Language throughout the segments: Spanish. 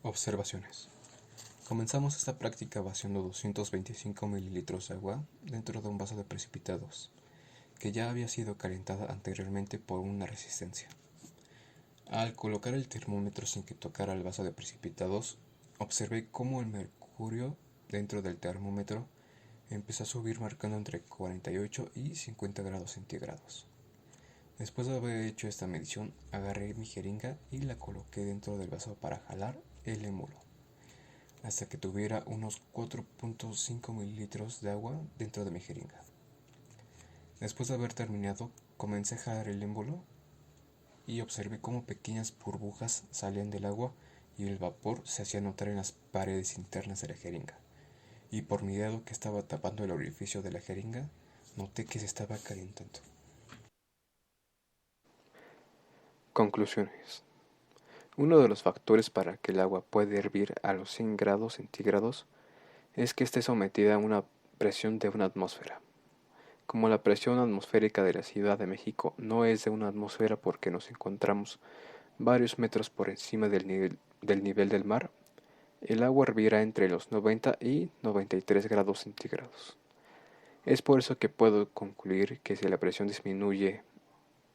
Observaciones. Comenzamos esta práctica vaciando 225 mililitros de agua dentro de un vaso de precipitados, que ya había sido calentada anteriormente por una resistencia. Al colocar el termómetro sin que tocara el vaso de precipitados, observé cómo el mercurio dentro del termómetro empezó a subir marcando entre 48 y 50 grados centígrados. Después de haber hecho esta medición, agarré mi jeringa y la coloqué dentro del vaso para jalar el émbolo, hasta que tuviera unos 4.5 mililitros de agua dentro de mi jeringa. Después de haber terminado, comencé a jalar el émbolo y observé cómo pequeñas burbujas salían del agua y el vapor se hacía notar en las paredes internas de la jeringa. Y por mi dedo que estaba tapando el orificio de la jeringa, noté que se estaba calentando. Conclusiones. Uno de los factores para que el agua pueda hervir a los 100 grados centígrados es que esté sometida a una presión de una atmósfera. Como la presión atmosférica de la Ciudad de México no es de una atmósfera porque nos encontramos varios metros por encima del nivel del mar, el agua hervirá entre los 90 y 93 grados centígrados. Es por eso que puedo concluir que si la presión disminuye,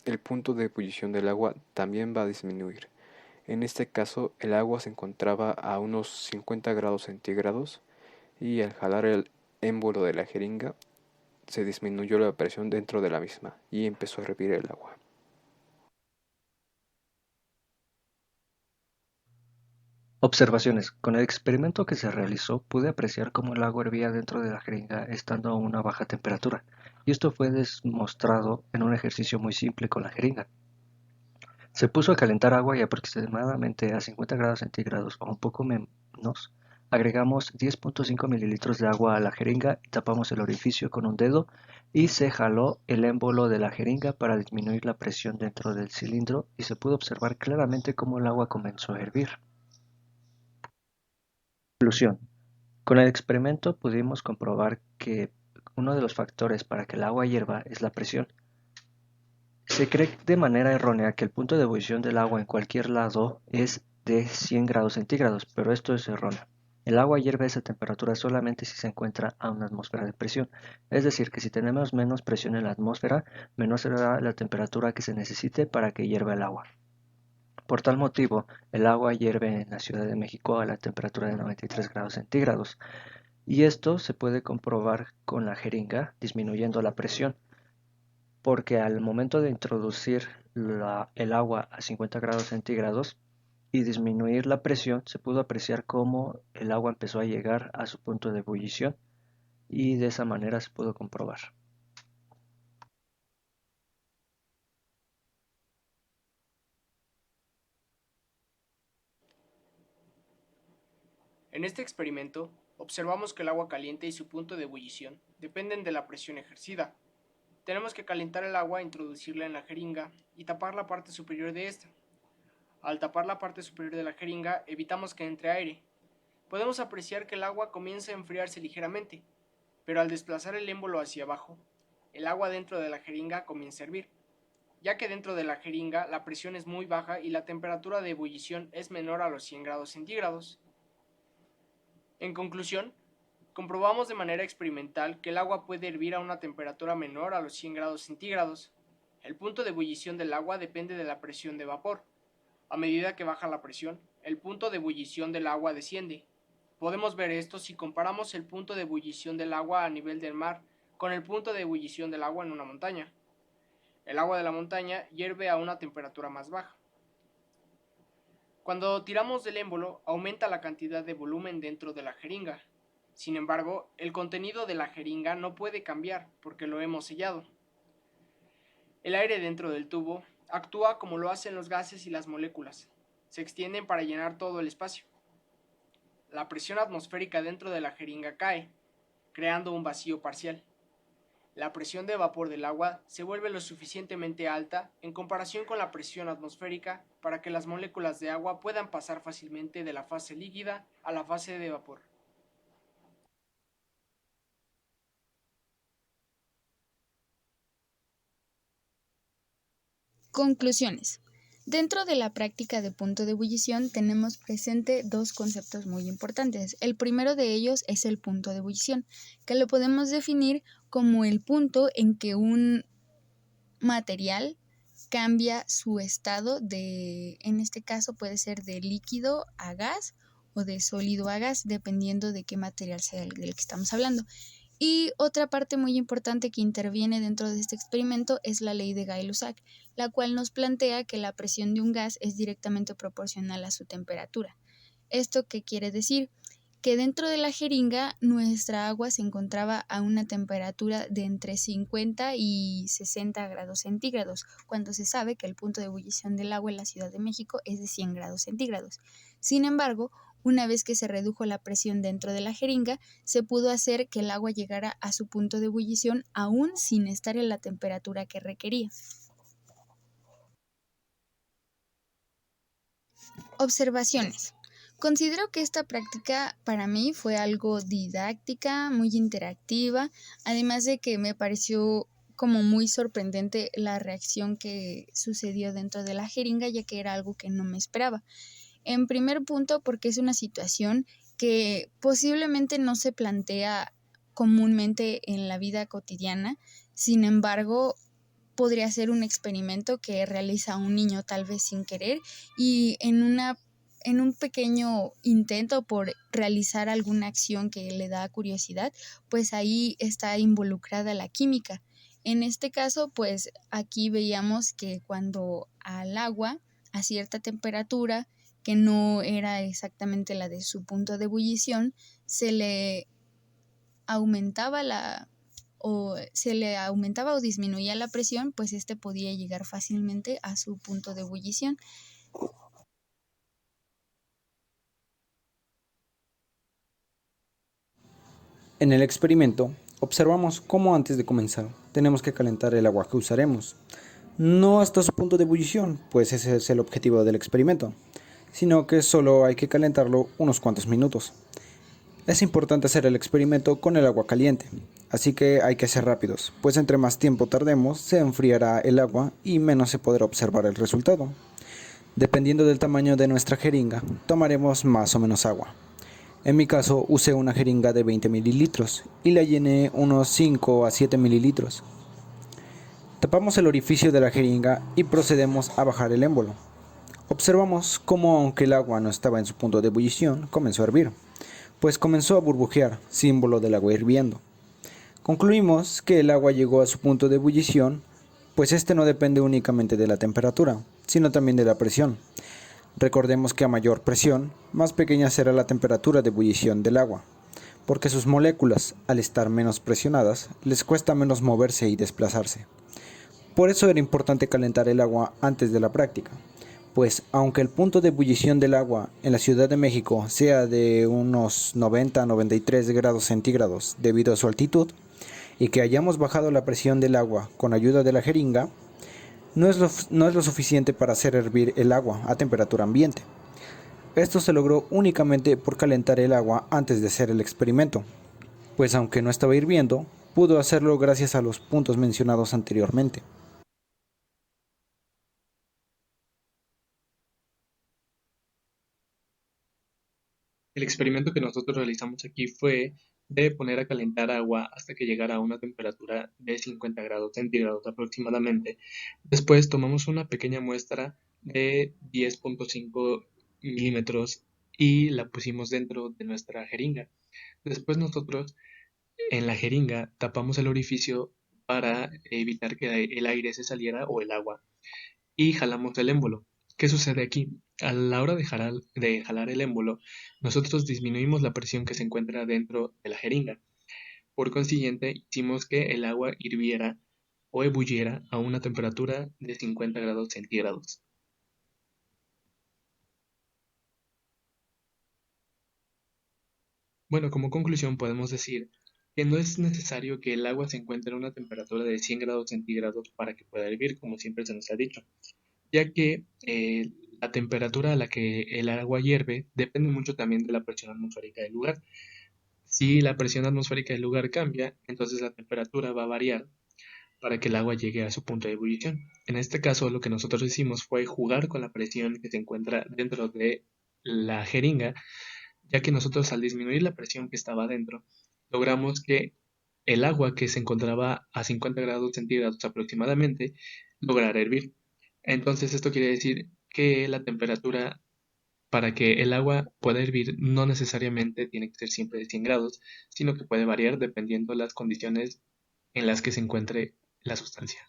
el punto de ebullición del agua también va a disminuir. En este caso, el agua se encontraba a unos 50 grados centígrados y al jalar el émbolo de la jeringa, se disminuyó la presión dentro de la misma y empezó a hervir el agua. Observaciones. Con el experimento que se realizó, pude apreciar cómo el agua hervía dentro de la jeringa estando a una baja temperatura, y esto fue demostrado en un ejercicio muy simple con la jeringa. Se puso a calentar agua y aproximadamente a 50 grados centígrados o un poco menos, agregamos 10.5 mililitros de agua a la jeringa y tapamos el orificio con un dedo y se jaló el émbolo de la jeringa para disminuir la presión dentro del cilindro y se pudo observar claramente cómo el agua comenzó a hervir. Conclusión. Con el experimento pudimos comprobar que uno de los factores para que el agua hierva es la presión. Se cree de manera errónea que el punto de ebullición del agua en cualquier lado es de 100 grados centígrados, pero esto es erróneo. El agua hierve a esa temperatura solamente si se encuentra a una atmósfera de presión, es decir, que si tenemos menos presión en la atmósfera, menor será la temperatura que se necesite para que hierva el agua. Por tal motivo, el agua hierve en la Ciudad de México a la temperatura de 93 grados centígrados, y esto se puede comprobar con la jeringa disminuyendo la presión, porque al momento de introducir el agua a 50 grados centígrados y disminuir la presión, se pudo apreciar cómo el agua empezó a llegar a su punto de ebullición y de esa manera se pudo comprobar. En este experimento, observamos que el agua caliente y su punto de ebullición dependen de la presión ejercida. Tenemos que calentar el agua, introducirla en la jeringa y tapar la parte superior de esta. Al tapar la parte superior de la jeringa, evitamos que entre aire. Podemos apreciar que el agua comienza a enfriarse ligeramente, pero al desplazar el émbolo hacia abajo, el agua dentro de la jeringa comienza a hervir, ya que dentro de la jeringa la presión es muy baja y la temperatura de ebullición es menor a los 100 grados centígrados. En conclusión, comprobamos de manera experimental que el agua puede hervir a una temperatura menor a los 100 grados centígrados. El punto de ebullición del agua depende de la presión de vapor. A medida que baja la presión, el punto de ebullición del agua desciende. Podemos ver esto si comparamos el punto de ebullición del agua a nivel del mar con el punto de ebullición del agua en una montaña. El agua de la montaña hierve a una temperatura más baja. Cuando tiramos del émbolo, aumenta la cantidad de volumen dentro de la jeringa. Sin embargo, el contenido de la jeringa no puede cambiar porque lo hemos sellado. El aire dentro del tubo actúa como lo hacen los gases y las moléculas. Se extienden para llenar todo el espacio. La presión atmosférica dentro de la jeringa cae, creando un vacío parcial. La presión de vapor del agua se vuelve lo suficientemente alta en comparación con la presión atmosférica para que las moléculas de agua puedan pasar fácilmente de la fase líquida a la fase de vapor. Conclusiones. Dentro de la práctica de punto de ebullición tenemos presente dos conceptos muy importantes. El primero de ellos es el punto de ebullición, que lo podemos definir como el punto en que un material cambia su estado en este caso puede ser de líquido a gas o de sólido a gas, dependiendo de qué material sea del que estamos hablando. Y otra parte muy importante que interviene dentro de este experimento es la ley de Gay-Lussac, la cual nos plantea que la presión de un gas es directamente proporcional a su temperatura. ¿Esto qué quiere decir? Que dentro de la jeringa nuestra agua se encontraba a una temperatura de entre 50 y 60 grados centígrados, cuando se sabe que el punto de ebullición del agua en la Ciudad de México es de 100 grados centígrados. Sin embargo, una vez que se redujo la presión dentro de la jeringa, se pudo hacer que el agua llegara a su punto de ebullición aún sin estar en la temperatura que requería. Observaciones. Considero que esta práctica para mí fue algo didáctica, muy interactiva, además de que me pareció como muy sorprendente la reacción que sucedió dentro de la jeringa, ya que era algo que no me esperaba. En primer punto, porque es una situación que posiblemente no se plantea comúnmente en la vida cotidiana, sin embargo, podría ser un experimento que realiza un niño tal vez sin querer y en un pequeño intento por realizar alguna acción que le da curiosidad, pues ahí está involucrada la química. En este caso, pues aquí veíamos que cuando al agua a cierta temperatura, que no era exactamente la de su punto de ebullición, se le aumentaba o disminuía la presión, pues este podía llegar fácilmente a su punto de ebullición. En el experimento, observamos cómo antes de comenzar tenemos que calentar el agua que usaremos. No hasta su punto de ebullición, pues ese es el objetivo del experimento, sino que solo hay que calentarlo unos cuantos minutos. Es importante hacer el experimento con el agua caliente, así que hay que ser rápidos, pues entre más tiempo tardemos, se enfriará el agua y menos se podrá observar el resultado. Dependiendo del tamaño de nuestra jeringa, tomaremos más o menos agua. En mi caso usé una jeringa de 20 mililitros y la llené unos 5 a 7 mililitros. Tapamos el orificio de la jeringa y procedemos a bajar el émbolo. Observamos cómo, aunque el agua no estaba en su punto de ebullición, comenzó a hervir, pues comenzó a burbujear, símbolo del agua hirviendo. Concluimos que el agua llegó a su punto de ebullición, pues este no depende únicamente de la temperatura, sino también de la presión. Recordemos que a mayor presión, más pequeña será la temperatura de ebullición del agua, porque sus moléculas, al estar menos presionadas, les cuesta menos moverse y desplazarse. Por eso era importante calentar el agua antes de la práctica, pues aunque el punto de ebullición del agua en la Ciudad de México sea de unos 90 a 93 grados centígrados debido a su altitud, y que hayamos bajado la presión del agua con ayuda de la jeringa, no es lo suficiente para hacer hervir el agua a temperatura ambiente. Esto se logró únicamente por calentar el agua antes de hacer el experimento, pues aunque no estaba hirviendo, pudo hacerlo gracias a los puntos mencionados anteriormente. El experimento que nosotros realizamos aquí fue de poner a calentar agua hasta que llegara a una temperatura de 50 grados centígrados aproximadamente. Después tomamos una pequeña muestra de 10.5 milímetros y la pusimos dentro de nuestra jeringa. Después nosotros en la jeringa tapamos el orificio para evitar que el aire se saliera o el agua y jalamos el émbolo. ¿Qué sucede aquí? A la hora de jalar el émbolo, nosotros disminuimos la presión que se encuentra dentro de la jeringa. Por consiguiente, hicimos que el agua hirviera o ebulliera a una temperatura de 50 grados centígrados. Bueno, como conclusión podemos decir que no es necesario que el agua se encuentre a una temperatura de 100 grados centígrados para que pueda hervir, como siempre se nos ha dicho, ya que la temperatura a la que el agua hierve depende mucho también de la presión atmosférica del lugar. Si la presión atmosférica del lugar cambia, entonces la temperatura va a variar para que el agua llegue a su punto de ebullición. En este caso, lo que nosotros hicimos fue jugar con la presión que se encuentra dentro de la jeringa, ya que nosotros al disminuir la presión que estaba dentro, logramos que el agua que se encontraba a 50 grados centígrados aproximadamente lograra hervir. Entonces esto quiere decir que la temperatura para que el agua pueda hervir no necesariamente tiene que ser siempre de 100 grados, sino que puede variar dependiendo las condiciones en las que se encuentre la sustancia.